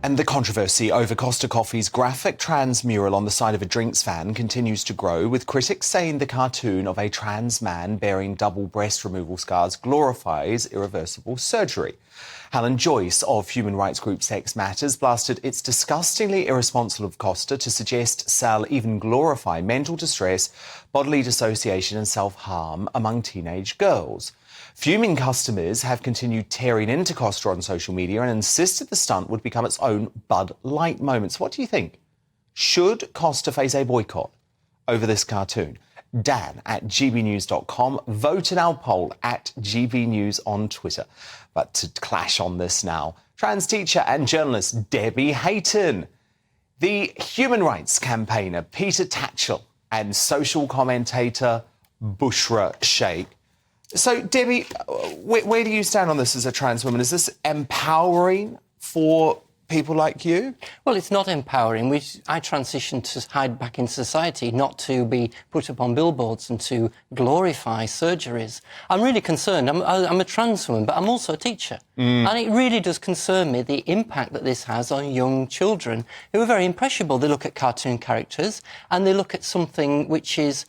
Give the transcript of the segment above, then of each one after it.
And the controversy over Costa Coffee's graphic trans mural on the side of a drinks van continues to grow, with critics saying the cartoon of a trans man bearing double breast removal scars glorifies irreversible surgery. Helen Joyce of human rights group Sex Matters blasted it's disgustingly irresponsible of Costa to suggest, sell, even glorify mental distress, bodily dissociation and self-harm among teenage girls. Fuming customers have continued tearing into Costa on social media and insisted the stunt would become its own Bud Light moment. So what do you think? Should Costa face a boycott over this cartoon? Dan at gbnews.com. Vote in our poll at gbnews on Twitter. But to clash on this now, trans teacher and journalist Debbie Hayton, the human rights campaigner Peter Tatchell, and social commentator Bushra Sheikh. So, Debbie, where do you stand on this as a trans woman? Is this empowering for people like you? Well, it's not empowering. I transitioned to hide back in society, not to be put up on billboards and to glorify surgeries. I'm really concerned. I'm a trans woman, but I'm also a teacher. And it really does concern me, the impact that this has on young children who are very impressionable. They look at cartoon characters and they look at something which is,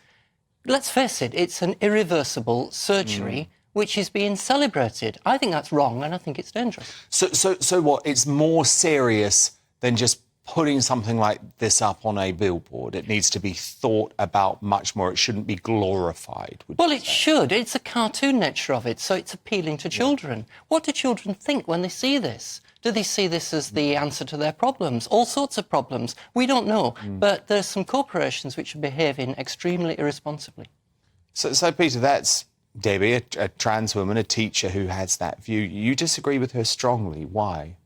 let's face it, it's an irreversible surgery which is being celebrated. I think that's wrong and I think it's dangerous. So what? It's more serious than just putting something like this up on a billboard. It needs to be thought about much more. It shouldn't be glorified. Well, it should. It's the cartoon nature of it, so it's appealing to children. What do children think when they see this? Do they see this as the answer to their problems? All sorts of problems. We don't know. But there's some corporations which are behaving extremely irresponsibly. So Peter, that's Debbie, a trans woman, a teacher who has that view. You disagree with her strongly. Why?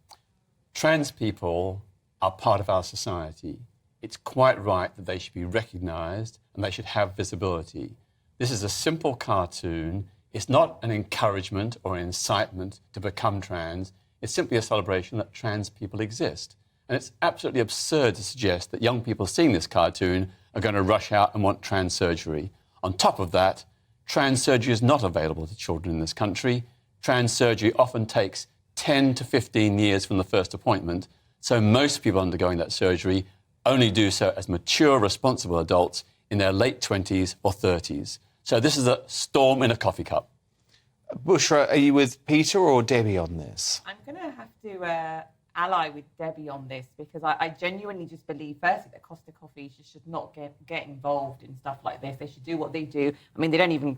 Trans people are part of our society. It's quite right that they should be recognised and they should have visibility. This is a simple cartoon. It's not an encouragement or an incitement to become trans. It's simply a celebration that trans people exist. And it's absolutely absurd to suggest that young people seeing this cartoon are going to rush out and want trans surgery. On top of that, trans surgery is not available to children in this country. Trans surgery often takes 10 to 15 years from the first appointment, so most people undergoing that surgery only do so as mature, responsible adults in their late 20s or 30s. So this is a storm in a coffee cup. Bushra, are you with Peter or Debbie on this? I'm going to have to ally with Debbie on this because I genuinely just believe, firstly, that Costa Coffee should not get involved in stuff like this. They should do what they do. I mean, they don't even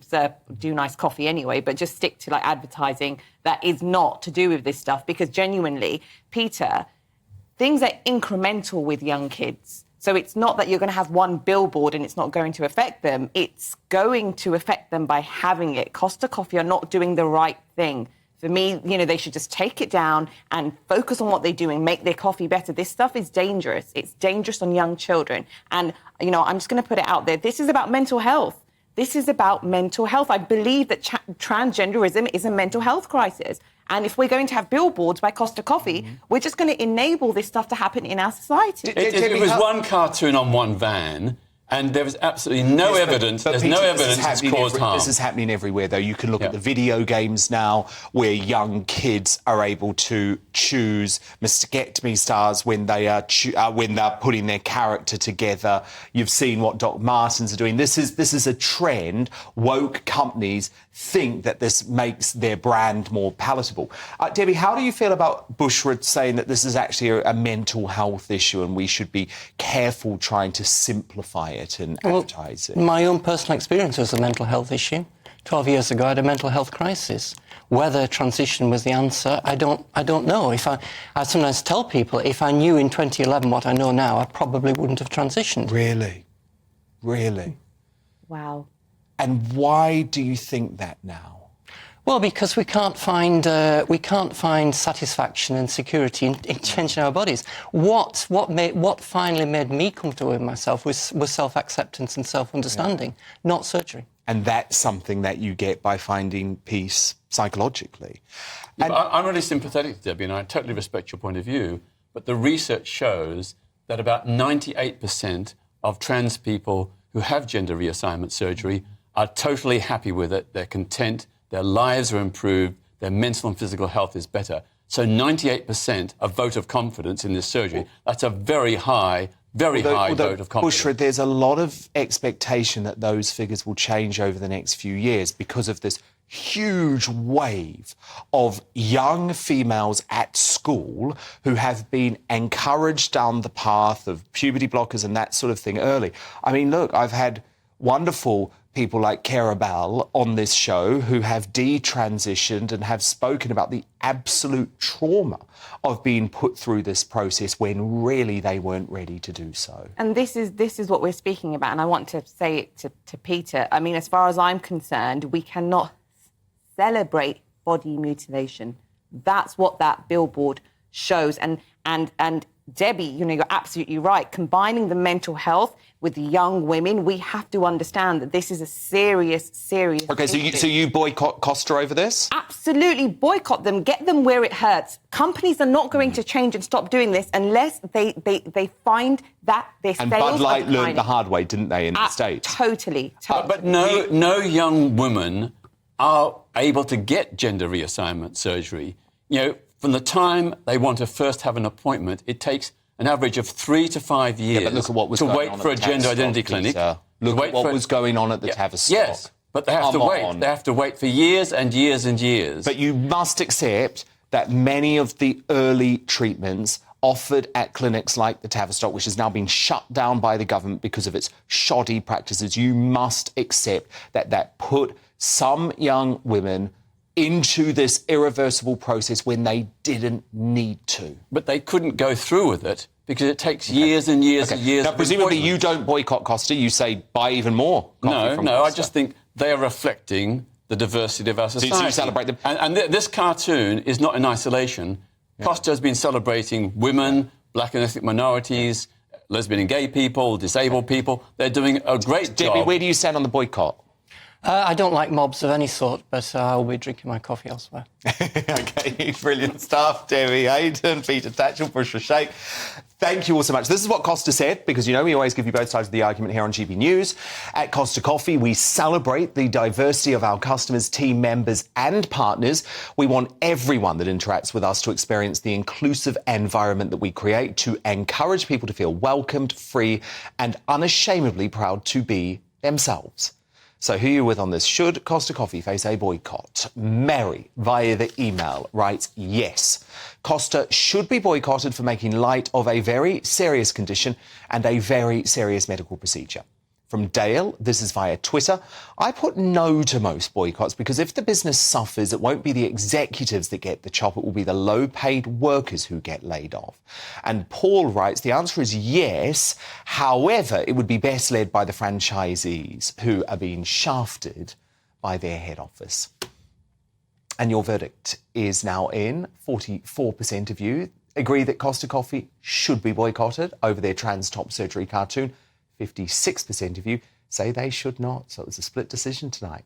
do nice coffee anyway, but just stick to, like, advertising that is not to do with this stuff because, genuinely, Peter, things are incremental with young kids. So it's not that you're going to have one billboard and it's not going to affect them. It's going to affect them by having it. Costa Coffee are not doing the right thing. For me, you know, they should just take it down and focus on what they do and make their coffee better. This stuff is dangerous. It's dangerous on young children. And, you know, I'm just going to put it out there. This is about mental health. This is about mental health. I believe that transgenderism is a mental health crisis. And if we're going to have billboards by Costa Coffee, we're just going to enable this stuff to happen in our society. It was one cartoon on one van, and there was absolutely no evidence. There's no evidence it's caused harm. This is happening everywhere, though. You can look at the video games now, where young kids are able to choose mastectomy stars when they are putting their character together. You've seen what Doc Martens are doing. This is a trend. Woke companies think that this makes their brand more palatable. Debbie, how do you feel about Bushra saying that this is actually a mental health issue and we should be careful trying to simplify it and advertise it? My own personal experience was a mental health issue. 12 years ago, I had a mental health crisis. Whether transition was the answer, I don't know. I sometimes tell people, if I knew in 2011 what I know now, I probably wouldn't have transitioned. Really? Really? Wow. And why do you think that now? Well, because we can't find satisfaction and security in changing our bodies. What finally made me comfortable with myself was self-acceptance and self-understanding, not surgery. And that's something that you get by finding peace psychologically. And I'm really sympathetic to Debbie, and I totally respect your point of view, but the research shows that about 98% of trans people who have gender reassignment surgery are totally happy with it, they're content, their lives are improved, their mental and physical health is better. So 98% of vote of confidence in this surgery. That's a very high vote of confidence. Bushra, there's a lot of expectation that those figures will change over the next few years because of this huge wave of young females at school who have been encouraged down the path of puberty blockers and that sort of thing early. I mean, look, I've had wonderful people like Cara Bell on this show who have detransitioned and have spoken about the absolute trauma of being put through this process when really they weren't ready to do so. And this is what we're speaking about, and I want to say it to Peter. I mean, as far as I'm concerned, we cannot celebrate body mutilation. That's what that billboard shows. And Debbie, you know, you're absolutely right. Combining the mental health with the young women, we have to understand that this is a serious Okay, so you boycott Costa over this? Absolutely boycott them. Get them where it hurts. Companies are not going to change and stop doing this unless they find that their sales And Bud Light are declining. learned the hard way, didn't they, in the States? Totally. But no young women are able to get gender reassignment surgery. You know, from the time they want to first have an appointment, it takes an average of 3 to 5 years but look at what was to going wait on for at a the gender Tavistock, identity clinic. Look at what was going on at the Tavistock. Yes, but they have to wait. On. They have to wait for years and years and years. But you must accept that many of the early treatments offered at clinics like the Tavistock, which has now been shut down by the government because of its shoddy practices, you must accept that put some young women into this irreversible process when they didn't need to. But they couldn't go through with it because it takes years and years and years. Now, presumably you don't boycott Costa. You say buy even more coffee from Costa. I just think they are reflecting the diversity of our society. So you celebrate them. And this cartoon is not in isolation. Yeah. Costa has been celebrating women, black and ethnic minorities, lesbian and gay people, disabled people. They're doing a great job. Debbie, where do you stand on the boycott? I don't like mobs of any sort, but I'll be drinking my coffee elsewhere. OK, brilliant stuff. Debbie, Hayton, Peter Tatchell, Bushra Sheikh. Thank you all so much. This is what Costa said, because, you know, we always give you both sides of the argument here on GB News. At Costa Coffee, we celebrate the diversity of our customers, team members and partners. We want everyone that interacts with us to experience the inclusive environment that we create, to encourage people to feel welcomed, free and unashamedly proud to be themselves. So who are you with on this? Should Costa Coffee face a boycott? Mary, via the email, writes, yes. Costa should be boycotted for making light of a very serious condition and a very serious medical procedure. From Dale, this is via Twitter. I put no to most boycotts because if the business suffers, it won't be the executives that get the chop, it will be the low-paid workers who get laid off. And Paul writes, the answer is yes. However, it would be best led by the franchisees who are being shafted by their head office. And your verdict is now in. 44% of you agree that Costa Coffee should be boycotted over their trans top surgery cartoon. 56% of you say they should not. So it was a split decision tonight.